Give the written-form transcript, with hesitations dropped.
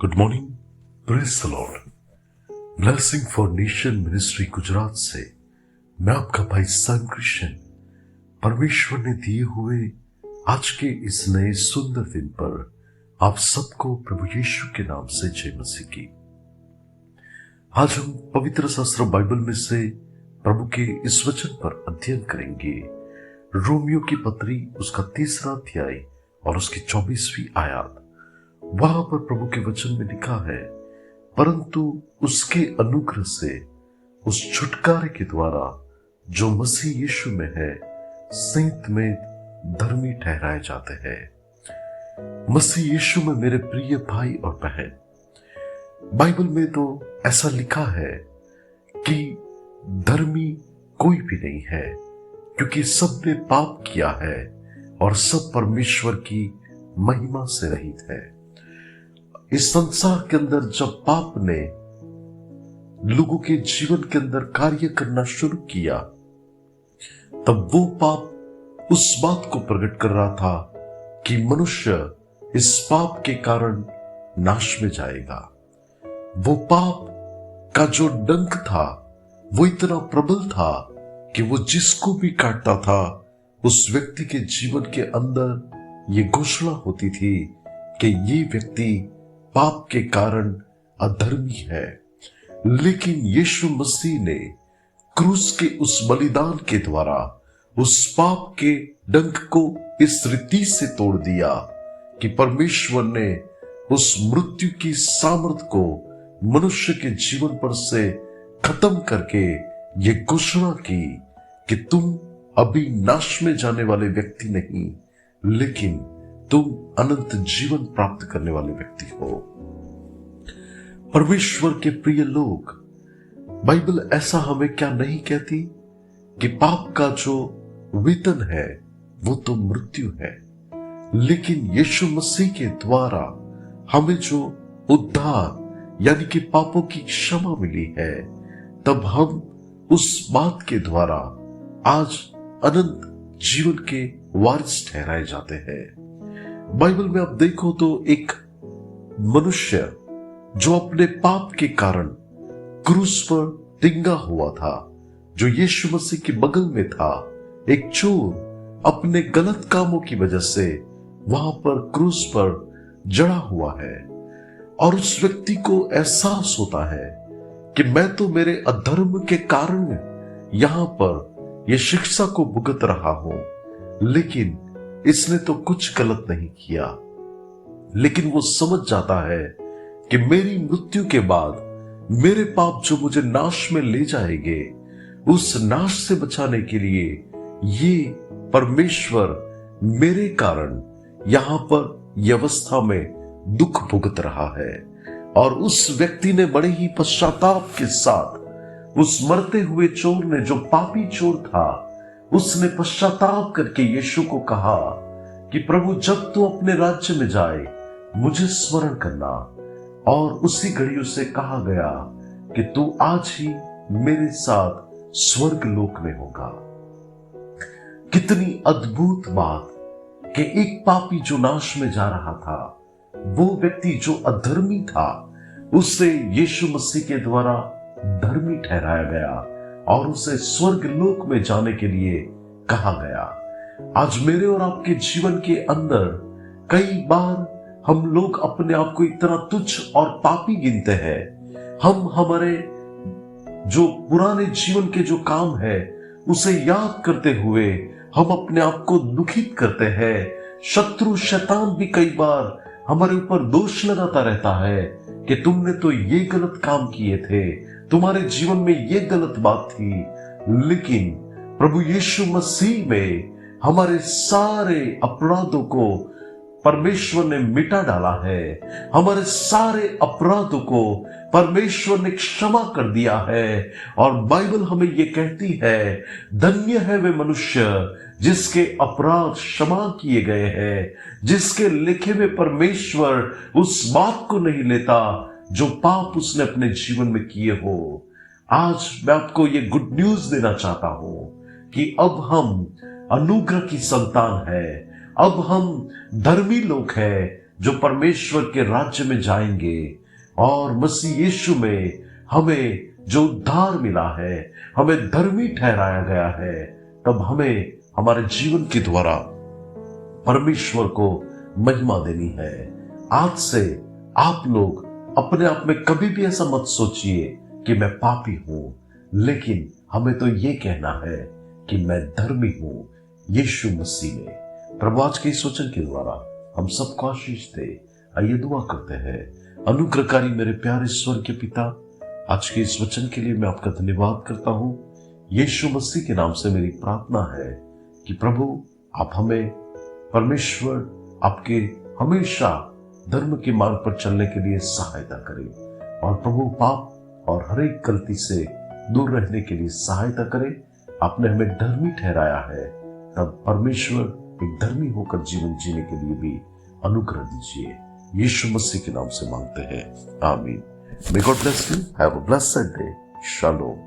Good morning, praise the Lord. Blessing for nation ministry Gujarat से मैं आपका भाई सैम क्रिश्चियन परमेश्वर ने दिए हुए आज के इस नए सुंदर दिन पर आप सबको प्रभु यीशु के नाम से जय मसीह की। आज हम पवित्र शास्त्र बाइबल में से प्रभु के इस वचन पर अध्ययन करेंगे। रोमियो की पत्री उसका 3 अध्याय और उसकी 24वीं आयत। वहां पर प्रभु के वचन में लिखा है, परंतु उसके अनुग्रह से उस छुटकारे के द्वारा जो मसीह यीशु में है संत में धर्मी ठहराए जाते हैं। मसीह यीशु में मेरे प्रिय भाई और बहन, बाइबल में तो ऐसा लिखा है कि धर्मी कोई भी नहीं है, क्योंकि सब ने पाप किया है और सब परमेश्वर की महिमा से रहित है। इस संसार के अंदर जब पाप ने लोगों के जीवन के अंदर कार्य करना शुरू किया, तब वो पाप उस बात को प्रकट कर रहा था कि मनुष्य इस पाप के कारण नाश में जाएगा। वो पाप का जो डंक था वो इतना प्रबल था कि वो जिसको भी काटता था उस व्यक्ति के जीवन के अंदर ये घोषणा होती थी कि ये व्यक्ति पाप के कारण अधर्मी है। लेकिन यीशु मसीह ने क्रूस के उस बलिदान के द्वारा उस पाप के डंक को इस रीति से तोड़ दिया कि परमेश्वर ने उस मृत्यु की सामर्थ को मनुष्य के जीवन पर से खत्म करके ये घोषणा की कि तुम अभी नाश में जाने वाले व्यक्ति नहीं, लेकिन तुम अनंत जीवन प्राप्त करने वाले व्यक्ति हो। परमेश्वर के प्रिय लोग, बाइबल ऐसा हमें क्या नहीं कहती कि पाप का जो वेतन है वो तो मृत्यु है, लेकिन यीशु मसीह के द्वारा हमें जो उद्धार यानी कि पापों की क्षमा मिली है, तब हम उस बात के द्वारा आज अनंत जीवन के वारिस ठहराए जाते हैं। बाइबल में आप देखो तो एक मनुष्य जो अपने पाप के कारण क्रूस पर टिंगा हुआ था, जो यीशु मसीह के बगल में था, एक चोर अपने गलत कामों की वजह से वहां पर क्रूस पर जड़ा हुआ है, और उस व्यक्ति को एहसास होता है कि मैं तो मेरे अधर्म के कारण यहां पर यह शिक्षा को भुगत रहा हूं, लेकिन इसने तो कुछ गलत नहीं किया। लेकिन वो समझ जाता है कि मेरी मृत्यु के बाद मेरे पाप जो मुझे नाश में ले जाएंगे, उस नाश से बचाने के लिए ये परमेश्वर मेरे कारण यहां पर यह अवस्था में दुख भुगत रहा है। और उस व्यक्ति ने बड़े ही पश्चाताप के साथ, उस मरते हुए चोर ने, जो पापी चोर था, उसने पश्चाताप करके यीशु को कहा कि प्रभु, जब तू अपने राज्य में जाए मुझे स्मरण करना। और उसी घड़ी उसे कहा गया कि तू आज ही मेरे साथ स्वर्ग लोक में होगा। कितनी अद्भुत बात कि एक पापी जो नाश में जा रहा था, वो व्यक्ति जो अधर्मी था, उसे यीशु मसीह के द्वारा धर्मी ठहराया गया और उसे स्वर्ग लोक में जाने के लिए कहा गया। आज मेरे और आपके जीवन के अंदर कई बार हम लोग अपने आप को इतना तुच्छ और पापी गिनते हैं। हम हमारे जो पुराने जीवन के जो काम है उसे याद करते हुए हम अपने आप को दुखित करते हैं। शत्रु शैतान भी कई बार हमारे ऊपर दोष लगाता रहता है कि तुमने तो ये गलत काम किए थे, तुम्हारे जीवन में ये गलत बात थी। लेकिन प्रभु यीशु मसीह में हमारे सारे अपराधों को परमेश्वर ने मिटा डाला है। हमारे सारे अपराधों को परमेश्वर ने क्षमा कर दिया है। और बाइबल हमें यह कहती है, धन्य है वे मनुष्य जिसके अपराध क्षमा किए गए हैं, जिसके लिखे में परमेश्वर उस बात को नहीं लेता जो पाप उसने अपने जीवन में किए हो। आज मैं आपको ये गुड न्यूज देना चाहता हूं कि अब हम अनुग्रह की संतान है, अब हम धर्मी लोग हैं, जो परमेश्वर के राज्य में जाएंगे और मसीह यीशु में हमें जो उद्धार मिला है, हमें धर्मी ठहराया गया है, तब हमें हमारे जीवन के द्वारा परमेश्वर को महिमा देनी है। आज से आप लोग अपने आप में कभी भी ऐसा मत सोचिए कि मैं पापी हूं, लेकिन हमें तो ये कहना है कि मैं धर्मी हूं यीशु मसीह में। प्रभु आज के इस वचन के द्वारा हम सबको आशीष दे। आइए दुआ करते हैं। अनुग्रहकारी मेरे प्यारे स्वर्ग के पिता, आज के इस वचन के लिए मैं आपका धन्यवाद करता हूं। यीशु मसीह के नाम से मेरी प्रार्थना है कि प्रभु आप हमें परमेश्वर आपके हमेशा धर्म के मार्ग पर चलने के लिए सहायता करें, और प्रभु पाप और हर एक गलती से दूर रहने के लिए सहायता करें। आपने हमें धर्मी ठहराया है, तब परमेश्वर एक धर्मी होकर जीवन जीने के लिए भी अनुग्रह दीजिए। यीशु मसीह के नाम से मांगते हैं, आमीन। May God bless you. Have a blessed day. Shalom.